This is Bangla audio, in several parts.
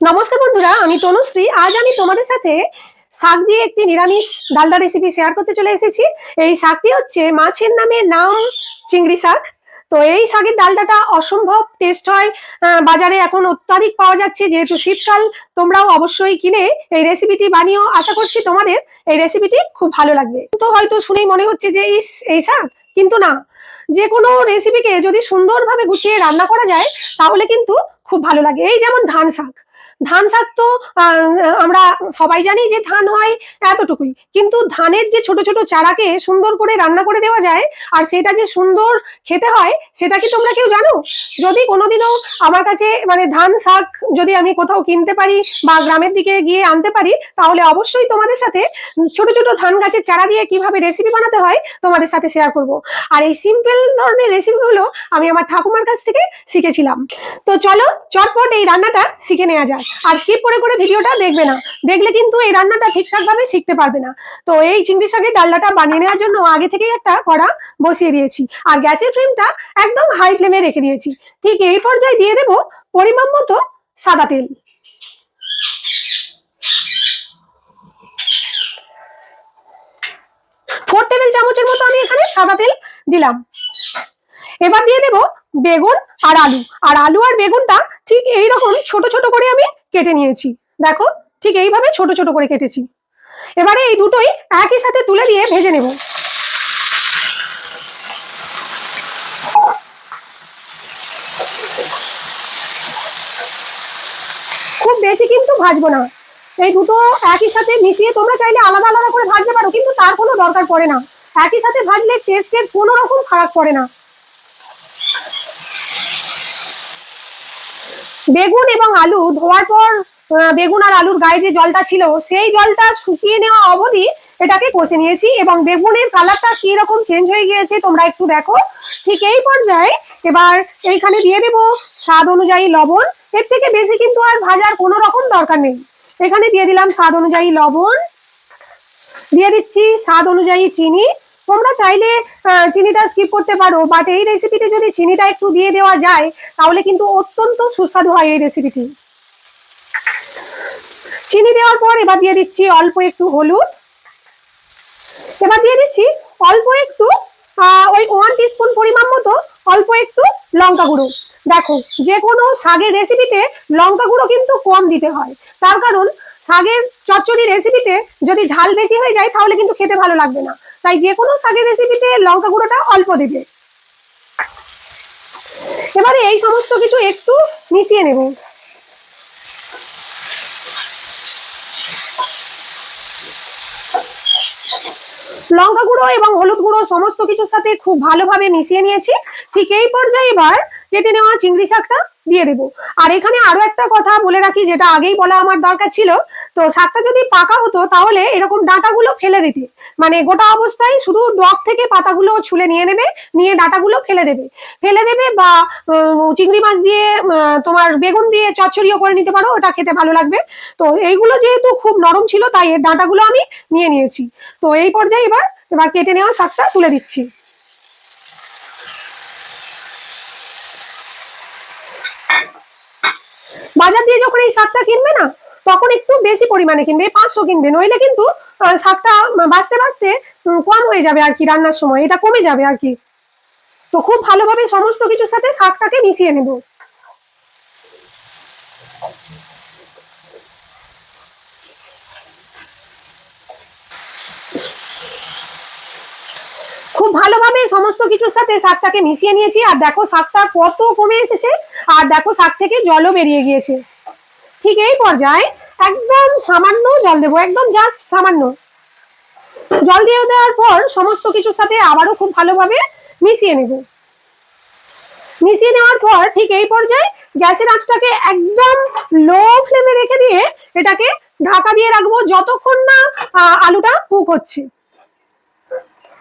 নমস্কার বন্ধুরা, আমি তনুশ্রী। আজ আমি তোমাদের সাথে শাক দিয়ে একটি নিরামিষ ডালডা রেসিপি শেয়ার করতে চলে এসেছি। এই শাকটি হচ্ছে মাছের নাম চিংড়ি শাক। তো এই শাকের ডালডাটা অসম্ভব টেস্ট হয়। বাজারে এখন অত্যাধিক পাওয়া যাচ্ছে, যেহেতু শীতকাল। তোমরাও অবশ্যই কিনে এই রেসিপিটি বানিয়েও আশা করছি তোমাদের এই রেসিপিটি খুব ভালো লাগবে। তো হয়তো শুনেই মনে হচ্ছে যে এই শাক, কিন্তু না, যে কোনো রেসিপিকে যদি সুন্দরভাবে গুছিয়ে রান্না করা যায় তাহলে কিন্তু খুব ভালো লাগে। এই যেমন ধান শাক তো আমরা সবাই জানি যে ধান হয় এতটুকুই, কিন্তু ধানের যে ছোট ছোট চারাকে সুন্দর করে রান্না করে দেওয়া যায় আর সেটা যে সুন্দর খেতে হয়, সেটা কি তোমরা কেউ জানো? যদি কোনোদিনও আমার কাছে ধান শাক যদি আমি কোথাও কিনতে পারি বা গ্রামের দিকে গিয়ে আনতে পারি, তাহলে অবশ্যই তোমাদের সাথে ছোট ছোট ধান গাছের চারা দিয়ে কিভাবে রেসিপি বানাতে হয় তোমাদের সাথে শেয়ার করব। আর এই সিম্পল ধরনের রেসিপিগুলো আমি আমার ঠাকুমার কাছ থেকে শিখেছিলাম। তো চলো চটপট এই রান্নাটা শিখে নেওয়া যাক। আর স্কিপ করে করে ভিডিওটা দেখবে না, দেখলে কিন্তু এই রান্নাটা ঠিকঠাক ভাবে শিখতে পারবে না। তো এই চিংড়ি শাকের ডালনাটা বানিয়ে নেওয়ার জন্য আগে থেকেই একটা কড়া বসিয়ে দিয়েছি আর গ্যাসের ফ্লেমটা একদম হাই ফ্লেমে রেখে দিয়েছি। ঠিক এই পর্যায়ে দিয়ে দেবো পরিমাণ মতো সাদা তেল। 4 টেবিল চামচের মতো আমি এখানে সাদা তেল দিলাম। এবার দিয়ে দেব বেগুন আর আলু। আর আলু আর বেগুনটা ঠিক এইরকম ছোট ছোট করে আমি কেটে নিয়েছি। দেখো, ঠিক এইভাবে ছোট ছোট করে কেটেছি। এবারে এই দুটোই একই সাথে তুলে দিয়ে ভেজে নেব। খুব বেশি কিন্তু ভাজবো না, এই দুটো একই সাথে মিশিয়ে তোমরা চাইলে আলাদা আলাদা করে ভাজতে পারো, কিন্তু তার কোনো দরকার পড়ে না। একই সাথে ভাজলে টেস্টের কোনো রকম ফারাক পড়ে না। বেগুন এবং আলু ধোয়ার পর বেগুন আর আলুর গায়ে যে জলটা ছিল সেই জলটা শুকিয়ে নেওয়া অবধি এটাকে কষে নিয়েছি, এবং বেগুনের কালারটা কি রকম চেঞ্জ হয়ে গিয়েছে তোমরা একটু দেখো। ঠিক এই পর্যায়ে এবার এইখানে দিয়ে দেব স্বাদ অনুযায়ী লবণ। এর থেকে বেশি কিন্তু আর ভাজার কোনো রকম দরকার নেই। এখানে দিয়ে দিলাম স্বাদ অনুযায়ী লবণ, দিয়ে দিচ্ছি স্বাদ অনুযায়ী চিনি। তোমরা চাইলে চিনিটা স্কিপ করতে পারো, বাট এই রেসিপিতে যদি চিনিটা একটু দিয়ে দেওয়া যায় তাহলে কিন্তু অত্যন্ত সুস্বাদু হয় এই রেসিপিটি। চিনি দেওয়ার পর এবার দিয়ে দিচ্ছি অল্প একটু হলুদ। এবার দিয়ে দিচ্ছি অল্প একটু ওই 1 টিস্পুন পরিমাণ মতো অল্প একটু লঙ্কা গুঁড়ো। দেখো, যে কোনো শাকের রেসিপিতে লঙ্কা গুঁড়ো কিন্তু কম দিতে হয়, তার কারণ শাকের চচ্চড়ি রেসিপিতে যদি ঝাল বেশি হয়ে যায় তাহলে কিন্তু খেতে ভালো লাগবে না। তাই যে কোনো শাকের রেসিপিতে লঙ্কা গুঁড়োটা অল্প দেবে। এবারে এই সমস্ত কিছু একটু মিশিয়ে নেব। লঙ্কা গুঁড়ো এবং হলুদ গুঁড়ো সমস্ত কিছুর সাথে খুব ভালোভাবে মিশিয়ে নিয়েছি। ঠিক এই পর্যায়ে এবার কেটে নেওয়া চিংড়ি শাকটা দিয়ে দেবো। আর এখানে আরো একটা কথা বলে রাখি, যেটা আগেই বলা আমার দরকার ছিল। তো শাকটা যদি পাকা হতো তাহলে এরকম ডাঁটাগুলো ফেলে দিতে, গোটা অবস্থায় শুধু ডগ থেকে পাতাগুলো ছুলে নিয়ে নেবে, নিয়ে ডাঁটাগুলো ফেলে দেবে বা চিংড়ি মাছ দিয়ে তোমার বেগুন দিয়ে চচ্চড়িও করে নিতে পারো, ওটা খেতে ভালো লাগবে। তো এইগুলো যেহেতু খুব নরম ছিল তাই এর ডাঁটাগুলো আমি নিয়ে নিয়েছি। তো এই পর্যায়ে এবার কেটে নেওয়া শাকটা তুলে দিচ্ছি। বাজার দিয়ে যখন এই শাকটা কিনবে না, তখন একটু বেশি পরিমাণে কিনবে, 500 কিনবে, নইলে কিন্তু শাকটা বাঁচতে বাঁচতে কম হয়ে যাবে আর কি, রান্নার সময় এটা কমে যাবে আর কি। তো খুব ভালোভাবে সমস্ত কিছুর সাথে শাকটাকে মিশিয়ে নেব। খুব ভালোভাবে সমস্ত কিছুর সাথে শাকটাকে মিশিয়ে নিয়েছি। আর দেখো শাকটা কত কমে এসেছে, আর দেখো শাক থেকে জলও বেরিয়ে গিয়েছে। ঠিক এই পর্যায়ে একদম সামান্য জল দেবো, একদম জাস্ট সামান্য জল দিয়ে দেওয়ার পর সমস্ত কিছুর সাথে আবারও খুব ভালোভাবে মিশিয়ে নেব। মিশিয়ে নেওয়ার পর ঠিক এই পর্যায়ে গ্যাসের আঁচটাকে একদম লো ফ্লেমে রেখে দিয়ে এটাকে ঢাকা দিয়ে রাখবো যতক্ষণ না আলুটা কুক হচ্ছে।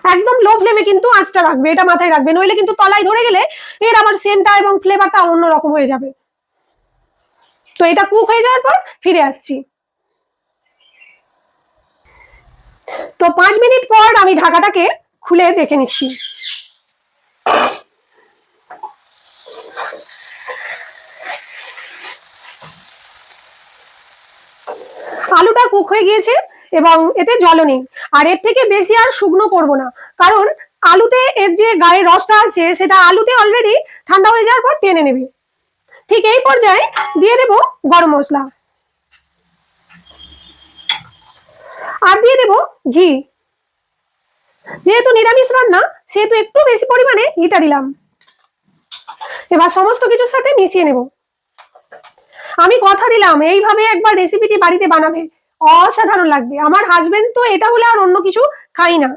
একদম লো ফ্লেমে কিন্তু আঁচটা রাখবে, এটা মাথায় রাখবে, নইলে কিন্তু তলায় ধরে গেলে এর আবার সেন্টটা এবং ফ্লেভারটা অন্যরকম হয়ে যাবে। তো এটা কুক হয়ে যাওয়ার পর ফিরে আসছি। তো 5 মিনিট পর আমি ঢাকাটাকে খুলে দেখে নিচ্ছি। কুক হয়ে গিয়েছে এবং এতে জলও নেই। আর এর থেকে বেশি আর শুকনো করবো না, কারণ আলুতে এর যে গায়ের রসটা আছে সেটা আলুতে অলরেডি ঠান্ডা হয়ে যাওয়ার পর টেনে নেবে। ঠিক এই পর্যায়ে দিয়ে দেব গরম মশলা আর দিয়ে দেব ঘি। যেহেতু নিরামিষ রান্না সেহেতু একটু বেশি পরিমাণে ঘিটা দিলাম। এবার সমস্ত কিছুর সাথে মিশিয়ে নেব। আমি কথা দিলাম এইভাবে একবার রেসিপিটি বাড়িতে বানাবে, অসাধারণ লাগবে। আমার হাজবেন্ড তো এটা হলে আর অন্য কিছু খাই না।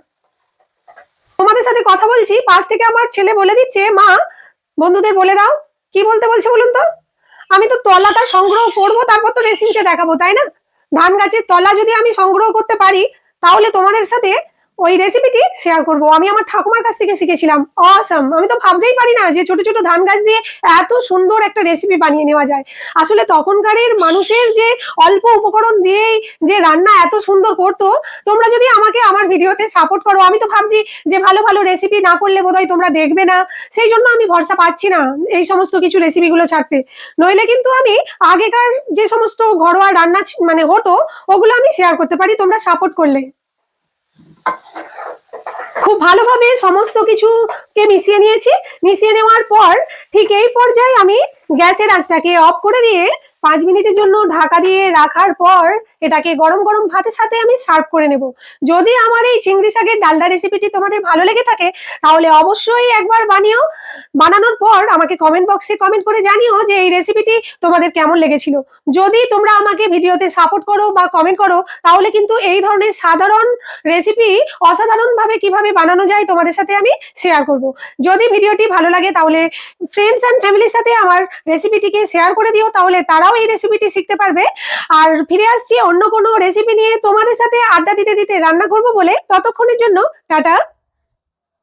তোমাদের সাথে কথা বলছি, পাশ থেকে আমার ছেলে বলে দিচ্ছে, মা বন্ধুদের বলে দাও। কি বলতে বলছে বলুন তো? আমি তো তলাটা সংগ্রহ করব, তারপর তো রেসিপিটা দেখাবো, তাই না? ধান গাছের তলা যদি আমি সংগ্রহ করতে পারি তাহলে তোমাদের সাথে ওই রেসিপিটি শেয়ার করব। আমি আমার ঠাকুমার কাছ থেকে শিখেছিলাম। অসাম! আমি তো ভাবতেই পারি না যে ছোট ছোট ধান গাছ দিয়ে এত সুন্দর একটা রেসিপি বানিয়ে নেওয়া যায়। আসলে তখনকারের মানুষের যে অল্প উপকরণ দিয়েই যে রান্না এত সুন্দর করতো। তোমরা যদি আমাকে আমার ভিডিওতে সাপোর্ট করো, আমি তো ভাবছি যে ভালো ভালো রেসিপি না করলে বোধহয় তোমরা দেখবে না, সেই জন্য আমি ভরসা পাচ্ছি না এই সমস্ত কিছু রেসিপিগুলো ছাড়তে। নইলে কিন্তু আমি আগেকার যে সমস্ত ঘরোয়া রান্না মানে হতো ওগুলো আমি শেয়ার করতে পারি তোমরা সাপোর্ট করলে। খুব ভালোভাবে সমস্ত কিছুকে মিশিয়ে নিয়েছি। মিশিয়ে নেওয়ার পর ঠিক এই পর্যায়ে আমি গ্যাসের আঁচটাকে অফ করে দিয়ে 5 মিনিটের জন্য ঢাকা দিয়ে রাখার পর এটাকে গরম গরম ভাতের সাথে আমি সার্ভ করে নেব। যদি আমার এই চিংড়ি শাকের ডালডা রেসিপিটি তোমাদের ভালো লেগে থাকে তাহলে অবশ্যই একবার বানিও। বানানোর পর আমাকে কমেন্ট বক্সে কমেন্ট করে জানিও যে এই রেসিপিটি তোমাদের কেমন লেগেছিল। যদি তোমরা আমাকে ভিডিওতে সাপোর্ট করো বা কমেন্ট করো তাহলে কিন্তু এই ধরনের সাধারণ রেসিপি অসাধারণভাবে কিভাবে বানানো যায় তোমাদের সাথে আমি শেয়ার করব। যদি ভিডিওটি ভালো লাগে তাহলে ফ্রেন্ডস অ্যান্ড ফ্যামিলির সাথে আমার রেসিপিটিকে শেয়ার করে দিও, তাহলে তারাও এই রেসিপিটি শিখতে পারবে। আর ফিরে আসছি অন্য কোনো রেসিপি নিয়ে তোমাদের সাথে আড্ডা দিতে দিতে রান্না করব বলে। ততক্ষণের জন্য টাটা।